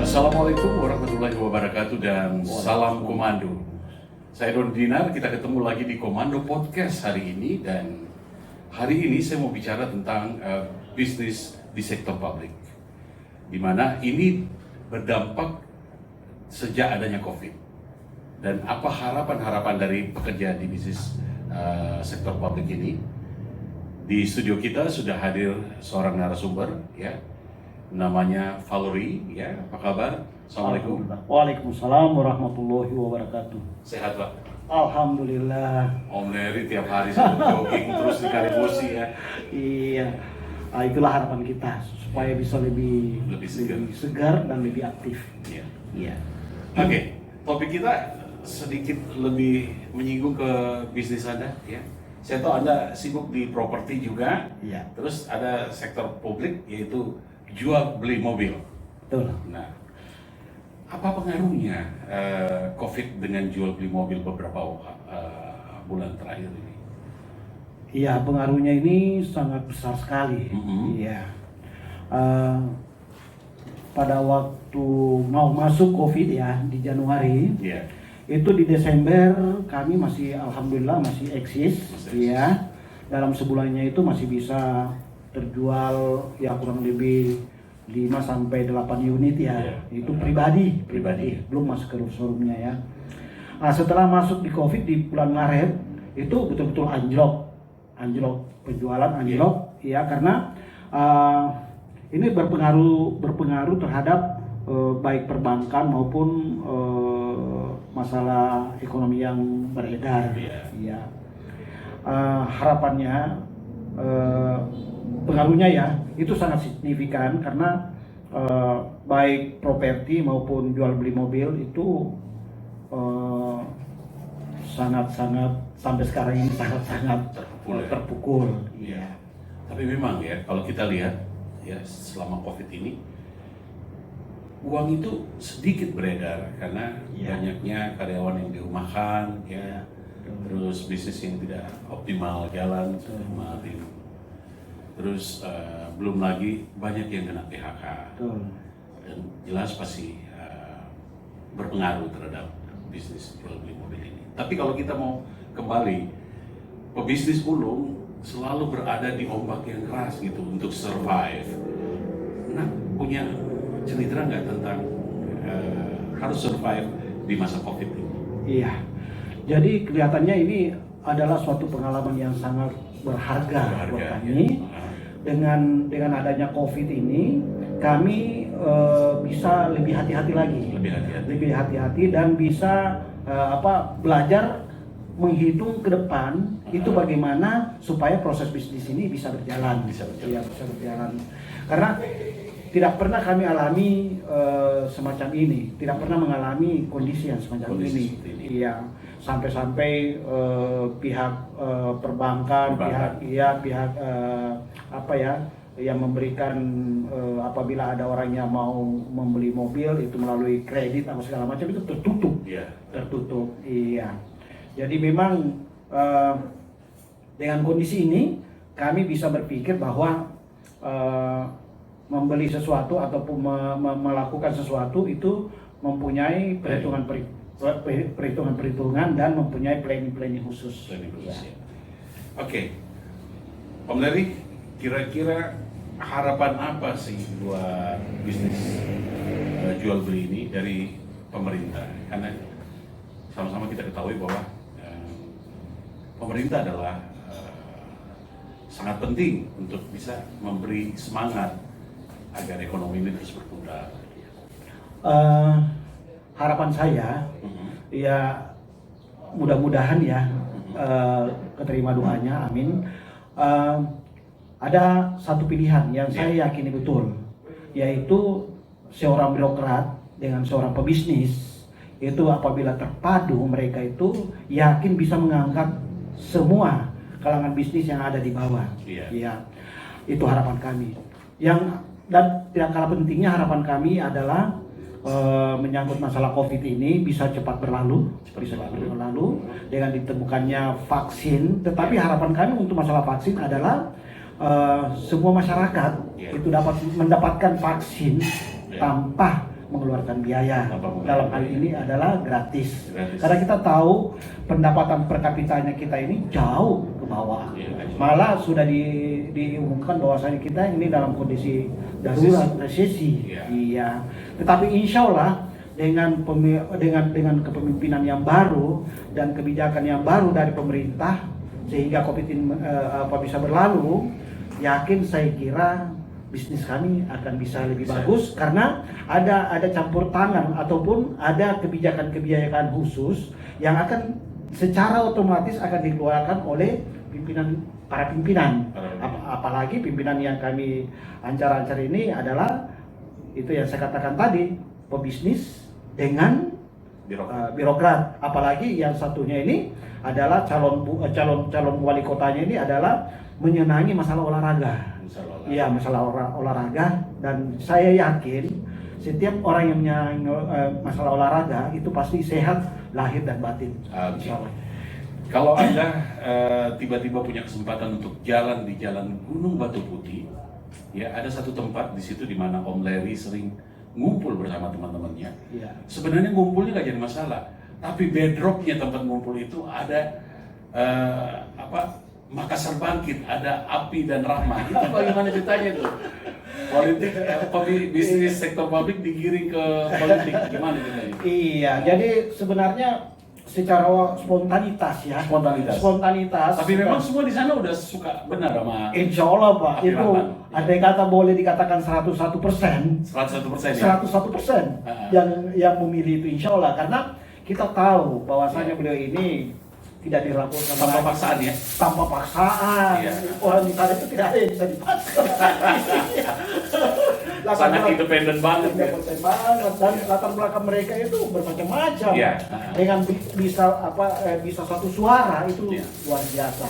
Assalamualaikum warahmatullahi wabarakatuh dan salam komando. Saya Don Dinar, kita ketemu lagi di Komando Podcast hari ini, dan hari ini saya mau bicara tentang bisnis di sektor publik, di mana ini berdampak sejak adanya COVID, dan apa harapan-harapan dari pekerja di bisnis sektor publik ini. Di studio kita sudah hadir seorang narasumber, ya, namanya Valerie, ya. Apa kabar? Assalamualaikum. Waalaikumsalam warahmatullahi wabarakatuh. Sehat, Pak? Alhamdulillah. Om Leri tiap hari sudah jogging terus di Karibosi, ya. Iya. Itulah harapan kita supaya bisa lebih segar dan lebih aktif. Iya. Iya. Oke, topik kita sedikit lebih menyinggung ke bisnis Anda, ya. Saya tahu Anda sibuk di properti juga. Iya. Terus ada sektor publik, yaitu jual beli mobil. Betul. Nah, apa pengaruhnya COVID dengan jual beli mobil beberapa bulan terakhir ini? Iya, pengaruhnya ini sangat besar sekali. Iya. Pada waktu mau masuk COVID ya di Januari. Iya. Itu di Desember kami masih alhamdulillah masih eksis, ya. Dalam sebulannya itu masih bisa terjual ya kurang lebih 5 sampai 8 unit ya. Itu pribadi, belum masuk ke showroomnya ya. Nah, setelah masuk di COVID di bulan Maret itu betul-betul anjlok penjualan anjlok, ya, karena ini berpengaruh terhadap baik perbankan maupun masalah ekonomi yang beredar, ya. Harapannya pengaruhnya ya itu sangat signifikan karena baik properti maupun jual beli mobil itu sangat-sangat sampai sekarang ini sangat terpukul. Iya. Tapi memang ya kalau kita lihat ya selama COVID ini uang itu sedikit beredar karena banyaknya karyawan yang dirumahkan, ya. Terus bisnis yang tidak optimal jalan, terus belum lagi banyak yang kena PHK. Dan jelas pasti berpengaruh terhadap bisnis jual beli mobil ini. Tapi kalau kita mau kembali, pebisnis ulung selalu berada di ombak yang keras gitu untuk survive. Nah, punya cerita nggak tentang harus survive di masa COVID ini? Iya, jadi kelihatannya ini adalah suatu pengalaman yang sangat berharga buat kami. Dengan adanya COVID ini, kami bisa lebih hati-hati lagi, lebih hati-hati dan bisa belajar menghitung ke depan itu bagaimana supaya proses bisnis ini bisa berjalan. Karena tidak pernah kami alami semacam ini, tidak pernah mengalami kondisi yang semacam ini. Iya, sampai-sampai pihak perbankan, pihak yang memberikan apabila ada orang yang mau membeli mobil itu melalui kredit atau segala macam itu tertutup. Iya. Jadi memang dengan kondisi ini kami bisa berpikir bahwa membeli sesuatu ataupun melakukan sesuatu itu mempunyai perhitungan dan mempunyai planning khusus. Oke. Om Leri, kira-kira harapan apa sih buat bisnis jual beli ini dari pemerintah? Karena sama-sama kita ketahui bahwa pemerintah adalah sangat penting untuk bisa memberi semangat agar ekonomi ini terus berputar. Harapan saya ya mudah-mudahan ya keterima doanya, amin. Ada satu pilihan yang saya yakini betul, yaitu seorang birokrat dengan seorang pebisnis itu apabila terpadu mereka itu yakin bisa mengangkat semua kalangan bisnis yang ada di bawah. Ya, itu harapan kami. Dan tidak kalah pentingnya harapan kami adalah menyangkut masalah COVID ini bisa cepat berlalu dengan ditemukannya vaksin. Tetapi harapan kami untuk masalah vaksin adalah semua masyarakat itu dapat mendapatkan vaksin tanpa mengeluarkan biaya. Tanpa mengeluarkan Dalam hal biaya. ini adalah gratis. Gratis. Karena kita tahu pendapatan per kapitanya kita ini jauh ke bawah. Iya. Malah sudah diumumkan bahwasanya kita ini dalam kondisi darurat, resesi. Iya. Iya. Tetapi insya Allah dengan kepemimpinan yang baru dan kebijakan yang baru dari pemerintah, sehingga COVID ini bisa berlalu, yakin saya kira bisnis kami akan bisa lebih bagus karena ada campur tangan ataupun ada kebijakan khusus yang akan secara otomatis akan dikeluarkan oleh para pimpinan. Apalagi pimpinan yang kami ancar-ancar ini adalah itu yang saya katakan tadi, pebisnis dengan birokrat. Apalagi yang satunya ini adalah calon wali kotanya ini adalah menyenangi masalah olahraga. Iya, masalah olahraga, dan saya yakin setiap orang yang menyenangi masalah olahraga itu pasti sehat lahir dan batin. Insya Allah. Kalau Anda tiba-tiba punya kesempatan untuk jalan di Jalan Gunung Batu Putih, ya ada satu tempat di situ di mana Om Larry sering ngumpul bersama teman-temannya. Iya. Sebenarnya ngumpulnya nggak jadi masalah, tapi bedrocknya tempat ngumpul itu ada Makassar Bangkit, ada Api dan Rahma. Itu bagaimana ceritanya itu? Politik, bisnis sektor publik digiring ke politik, gimana ceritanya? Iya, jadi sebenarnya secara spontanitas ya. Spontanitas. Tapi memang semua di sana udah suka benar sama Insya Allah Pak, Api itu Rahman. ada yang kata boleh dikatakan 101%. 101% ya? 101% yang memilih itu insya Allah, karena kita tahu bahwasanya beliau ini tidak dilakukan Tanpa paksaan ya? Tanpa paksaan. Iya. Orang di sana itu tidak ada yang bisa dipaksa. Sangat independen banget ya? Independen banget, dan latar belakang mereka itu bermacam-macam. Iya. Dengan bisa satu suara itu Iya. luar biasa.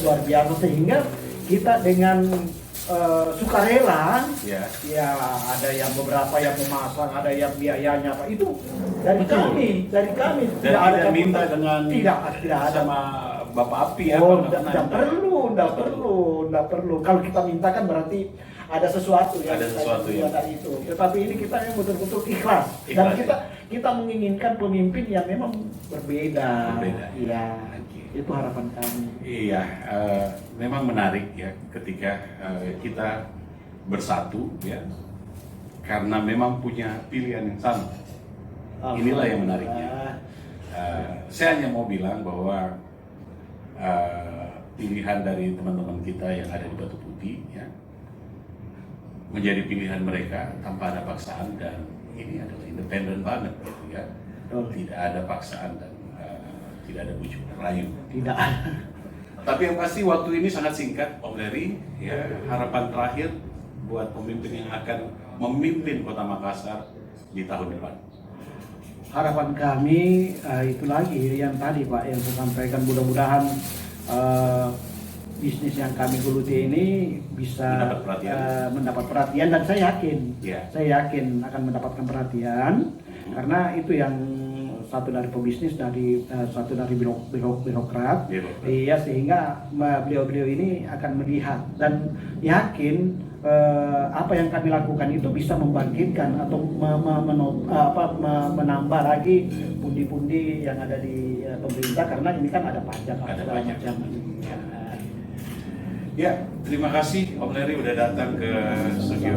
Luar biasa. Sehingga kita dengan sukarela, Ya. ya ada yang beberapa yang memasang, ada yang biayanya Pak, itu dari Betul. kami. Dan tidak minta dengan tidak ada sama Bapak Api ya? Oh, Pak? tidak perlu. Kalau kita minta kan berarti ada sesuatu yang Ada sesuatu ya. dari itu. Tetapi ini kita yang betul-betul ikhlas. Ikhlas, Dan kita menginginkan pemimpin yang memang berbeda. Iya, itu harapan kami. Iya, memang menarik ya ketika kita bersatu ya, karena memang punya pilihan yang sama. Inilah yang menariknya. Saya hanya mau bilang bahwa pilihan dari teman-teman kita yang ada di Batu Putih ya, menjadi pilihan mereka tanpa ada paksaan, dan ini adalah independen banget gitu ya. Tidak ada paksaan dan tidak ada bujuk rayu. Tidak. Tapi yang pasti waktu ini sangat singkat, Om Larry. Ya, harapan terakhir buat pemimpin yang akan memimpin Kota Makassar di tahun depan. Harapan kami itu lagi yang tadi Pak yang saya sampaikan, mudah-mudahan bisnis yang kami geluti ini bisa mendapat perhatian, dan saya yakin akan mendapatkan perhatian karena itu yang satu dari pebisnis, satu dari birokrat. Iya, sehingga beliau-beliau ini akan melihat dan yakin apa yang kami lakukan itu bisa membangkitkan atau menambah lagi pundi-pundi yang ada di pemerintah, karena ini kan ada pajak macam. Ya, terima kasih Om Larry udah datang ke studio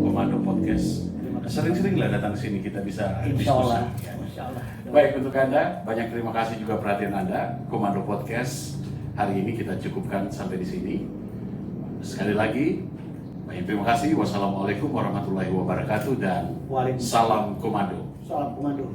Komando Podcast. Sering-seringlah datang sini, kita bisa Insya Allah. diskusi. Insya Allah. Baik, untuk Anda, banyak terima kasih juga perhatian Anda. Komando Podcast hari ini kita cukupkan sampai di sini. Sekali lagi, banyak terima kasih. Wassalamualaikum warahmatullahi wabarakatuh dan Waalaikumsalam. salam komando. Salam komando.